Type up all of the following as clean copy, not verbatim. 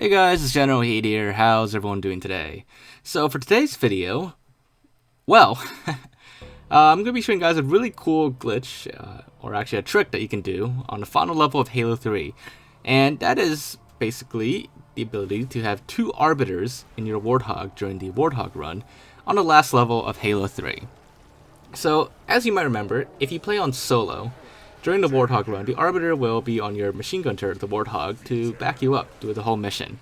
Hey guys, it's Generalkidd here. How's everyone doing today? So for today's video, well, I'm going to be showing you guys a really cool glitch, or actually a trick that you can do on the final level of Halo 3. And that is basically the ability to have two Arbiters in your Warthog during the Warthog run on the last level of Halo 3. So, as you might remember, if you play on solo, during the Warthog run, the Arbiter will be on your machine gun turret, the Warthog, to back you up through the whole mission,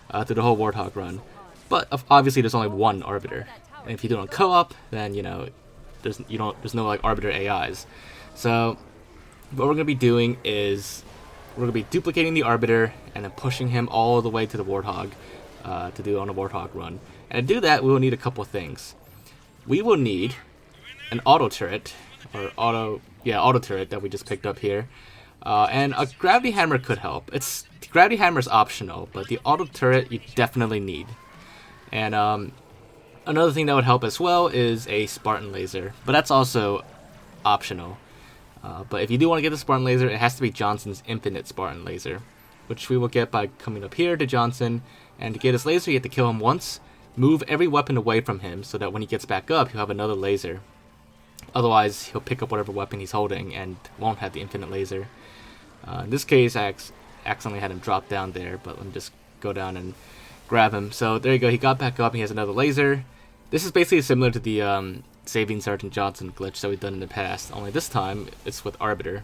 through the whole Warthog run. But obviously, there's only one Arbiter, and if you do it on co-op, then there's no like Arbiter AIs. So, what we're gonna be doing is we're gonna be duplicating the Arbiter and then pushing him all the way to the Warthog to do it on a Warthog run. And to do that, we will need a couple things. We will need an auto turret, or auto turret that we just picked up here, and a gravity hammer could help. The gravity hammer is optional, but the auto turret you definitely need. And another thing that would help as well is a Spartan laser, but that's also optional. But if you do want to get the Spartan laser, it has to be Johnson's infinite Spartan laser, which we will get by coming up here to Johnson. And to get his laser, you have to kill him once, move every weapon away from him, so that when he gets back up, he'll have another laser. Otherwise, he'll pick up whatever weapon he's holding and won't have the infinite laser. In this case, I accidentally had him drop down there, but let me just go down and grab him. So there you go, he got back up, he has another laser. This is basically similar to the Saving Sergeant Johnson glitch that we've done in the past, only this time it's with Arbiter.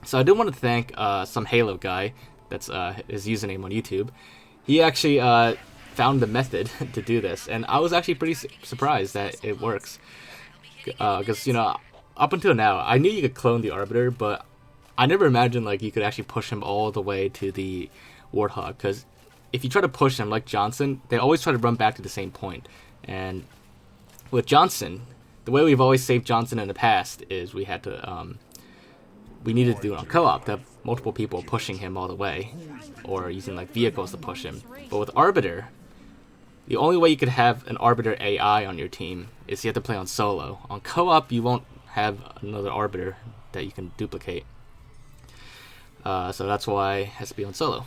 So I do want to thank some Halo guy, that's his username on YouTube. He actually found the method to do this, and I was actually pretty surprised that it works. Because, up until now, I knew you could clone the Arbiter, but I never imagined, like, you could actually push him all the way to the Warthog. Because if you try to push him like Johnson, they always try to run back to the same point. And with Johnson, the way we've always saved Johnson in the past is we needed to do it on co-op, to have multiple people pushing him all the way, or using, like, vehicles to push him. But with Arbiter, the only way you could have an Arbiter AI on your team is you have to play on solo. On co-op, you won't have another Arbiter that you can duplicate. So that's why it has to be on solo.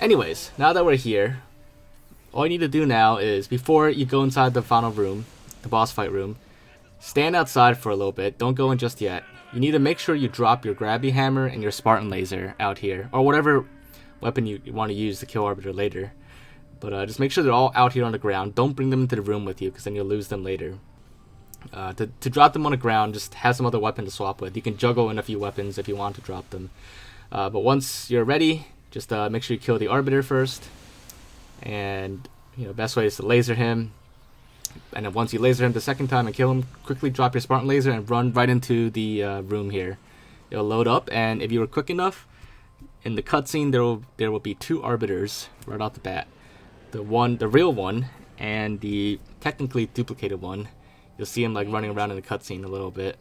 Anyways, now that we're here, all you need to do now is, before you go inside the final room, the boss fight room, stand outside for a little bit. Don't go in just yet. You need to make sure you drop your gravity hammer and your Spartan laser out here, or whatever weapon you want to use to kill Arbiter later. But just make sure they're all out here on the ground. Don't bring them into the room with you, because then you'll lose them later. To drop them on the ground, just have some other weapon to swap with. You can juggle in a few weapons if you want to drop them. But once you're ready, just make sure you kill the Arbiter first. And best way is to laser him. And then once you laser him the second time and kill him, quickly drop your Spartan laser and run right into the room here. It'll load up, and if you were quick enough, in the cutscene there will be two Arbiters right off the bat. The real one, and the technically duplicated one. You'll see him like running around in the cutscene a little bit.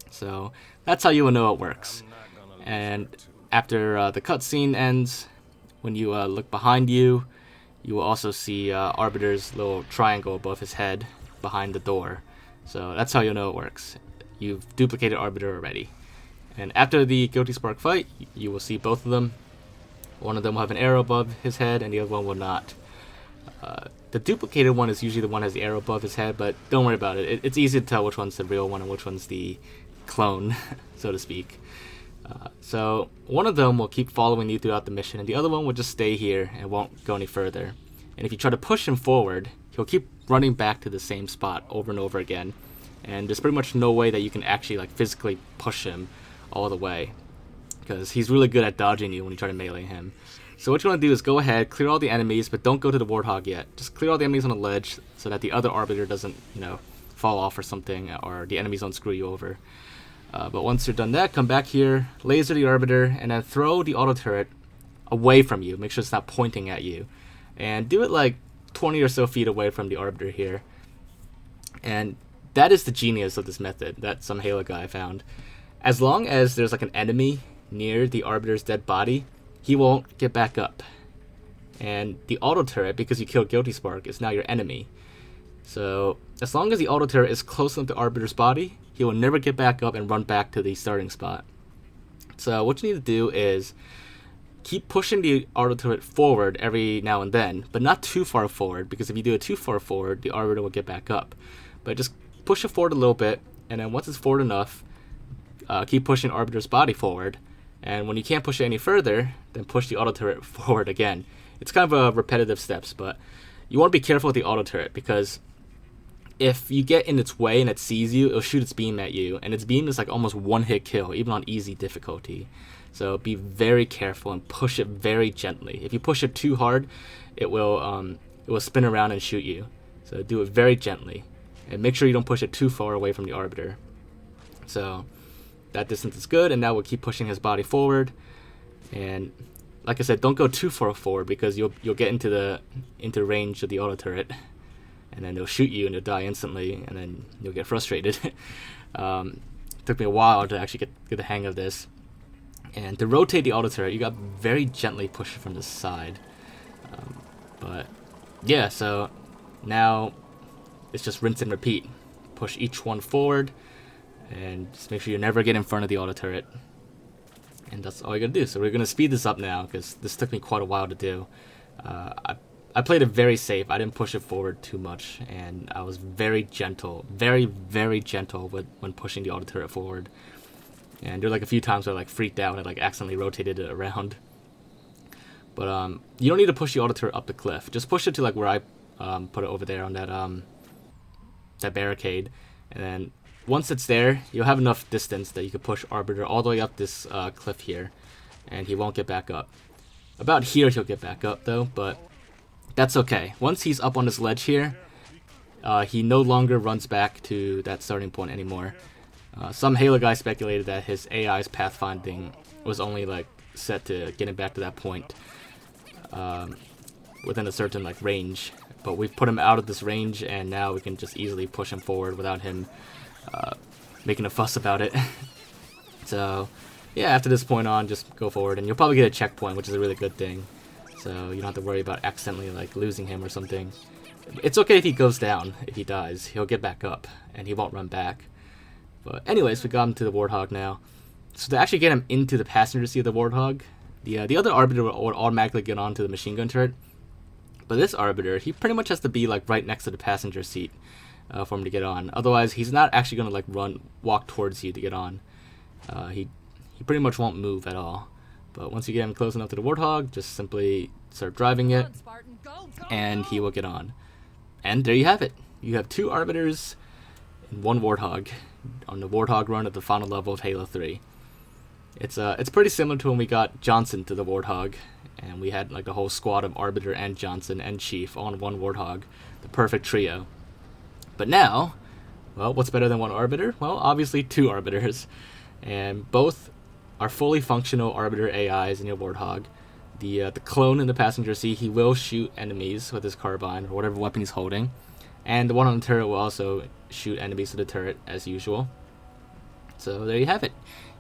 So that's how you will know it works. And after the cutscene ends, when you look behind you, you will also see Arbiter's little triangle above his head behind the door. So that's how you'll know it works. You've duplicated Arbiter already. And after the Guilty Spark fight, you will see both of them. One of them will have an arrow above his head, and the other one will not. The duplicated one is usually the one that has the arrow above his head, but don't worry about it. It's easy to tell which one's the real one and which one's the clone, so to speak. So one of them will keep following you throughout the mission, and the other one will just stay here and won't go any further. And if you try to push him forward, he'll keep running back to the same spot over and over again. And there's pretty much no way that you can actually like physically push him all the way, because he's really good at dodging you when you try to melee him. So what you want to do is go ahead, clear all the enemies, but don't go to the Warthog yet. Just clear all the enemies on the ledge so that the other Arbiter doesn't, fall off or something, or the enemies don't screw you over. But once you're done that, come back here, laser the Arbiter, and then throw the auto turret away from you. Make sure it's not pointing at you. And do it like 20 or so feet away from the Arbiter here. And that is the genius of this method that some Halo guy found. As long as there's like an enemy near the Arbiter's dead body, he won't get back up. And the auto turret, because you killed Guilty Spark, is now your enemy. So as long as the auto turret is close enough to Arbiter's body, he will never get back up and run back to the starting spot. So what you need to do is keep pushing the auto turret forward every now and then, but not too far forward, because if you do it too far forward, the Arbiter will get back up. But just push it forward a little bit, and then once it's forward enough, keep pushing Arbiter's body forward. And when you can't push it any further, then push the auto turret forward again. It's kind of a repetitive steps, but you want to be careful with the auto turret, because if you get in its way and it sees you, it'll shoot its beam at you, and its beam is like almost one-hit kill, even on easy difficulty. So be very careful and push it very gently. If you push it too hard, it will spin around and shoot you. So do it very gently, and make sure you don't push it too far away from the Arbiter. So that distance is good, and now we'll keep pushing his body forward. And like I said, don't go too far forward, because you'll get into range of the auto turret, and then they'll shoot you and you'll die instantly, and then you'll get frustrated. Took me a while to actually get the hang of this. And to rotate the auto turret, you got very gently push it from the side. But yeah, so now it's just rinse and repeat. Push each one forward, and just make sure you never get in front of the auto turret. And that's all you gotta do. So we're gonna speed this up now, because this took me quite a while to do. I played it very safe. I didn't push it forward too much, and I was very gentle, very, very gentle when pushing the auto turret forward. And there were like a few times where I like freaked out and like accidentally rotated it around. But you don't need to push the auto turret up the cliff. Just push it to like where I put it over there on that barricade, and then once it's there, you'll have enough distance that you can push Arbiter all the way up this cliff here, and he won't get back up. About here he'll get back up though, but that's okay. Once he's up on this ledge here, he no longer runs back to that starting point anymore. Some Halo guy speculated that his AI's pathfinding was only like set to getting back to that point within a certain like range, but we've put him out of this range, and now we can just easily push him forward without him making a fuss about it. So yeah, after this point on, just go forward, and you'll probably get a checkpoint, which is a really good thing. So you don't have to worry about accidentally like losing him or something. It's okay if he goes down, if he dies, he'll get back up, and he won't run back. But anyways, we got him to the Warthog now. So to actually get him into the passenger seat of the Warthog, the other Arbiter will automatically get onto the machine gun turret. But this Arbiter, he pretty much has to be like right next to the passenger seat for him to get on. Otherwise, he's not actually going to like walk towards you to get on. He pretty much won't move at all. But once you get him close enough to the Warthog, just simply start driving it, and he will get on. And there you have it. You have 2 Arbiters and 1 Warthog on the Warthog run at the final level of Halo 3. It's pretty similar to when we got Johnson to the Warthog, and we had like the whole squad of Arbiter and Johnson and Chief on 1 Warthog, the perfect trio. But now, well, what's better than 1 Arbiter? Well, obviously 2 Arbiters, and both are fully functional Arbiter AIs in your Warthog. The clone in the passenger seat, he will shoot enemies with his carbine or whatever weapon he's holding, and the one on the turret will also shoot enemies to the turret as usual. So there you have it.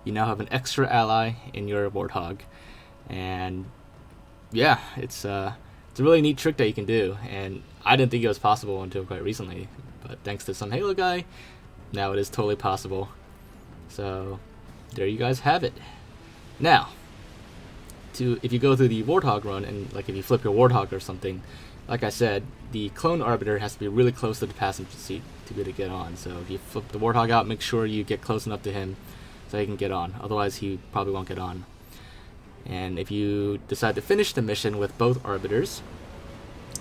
You now have an extra ally in your Warthog, and yeah, it's a really neat trick that you can do, and I didn't think it was possible until quite recently, but thanks to some Halo guy, now it is totally possible. So there you guys have it. Now, if you go through the Warthog run, and like if you flip your Warthog or something, like I said, the clone Arbiter has to be really close to the passenger seat to be able to get on. So if you flip the Warthog out, make sure you get close enough to him so he can get on. Otherwise, he probably won't get on. And if you decide to finish the mission with both Arbiters,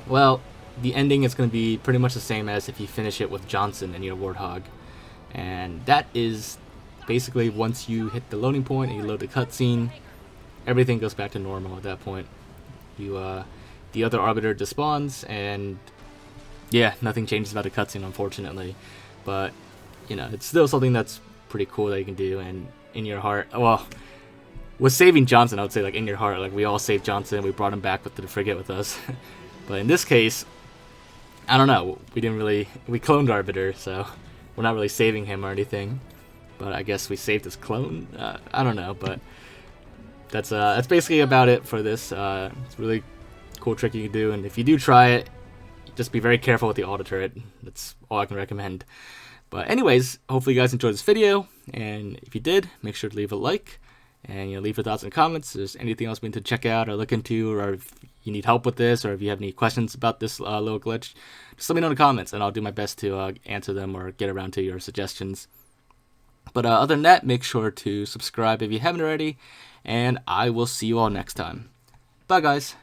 well, the ending is going to be pretty much the same as if you finish it with Johnson in your Warthog. And that is basically once you hit the loading point and you load the cutscene, everything goes back to normal at that point. The other Arbiter despawns, and yeah, nothing changes about the cutscene, unfortunately. But, you know, it's still something that's pretty cool that you can do, and in your heart, well, with saving Johnson, I would say, like, in your heart, like, we all saved Johnson, we brought him back to the frigate with us. But in this case, I don't know, we cloned Arbiter, so we're not really saving him or anything. But I guess we saved his clone? I don't know, but that's basically about it for this. It's a really cool trick you can do, and if you do try it, just be very careful with the auto turret. That's all I can recommend. But anyways, hopefully you guys enjoyed this video, and if you did, make sure to leave a like, And leave your thoughts in the comments. If there's anything else we need to check out or look into, or if you need help with this, or if you have any questions about this little glitch, just let me know in the comments, and I'll do my best to answer them or get around to your suggestions. But other than that, make sure to subscribe if you haven't already, and I will see you all next time. Bye, guys.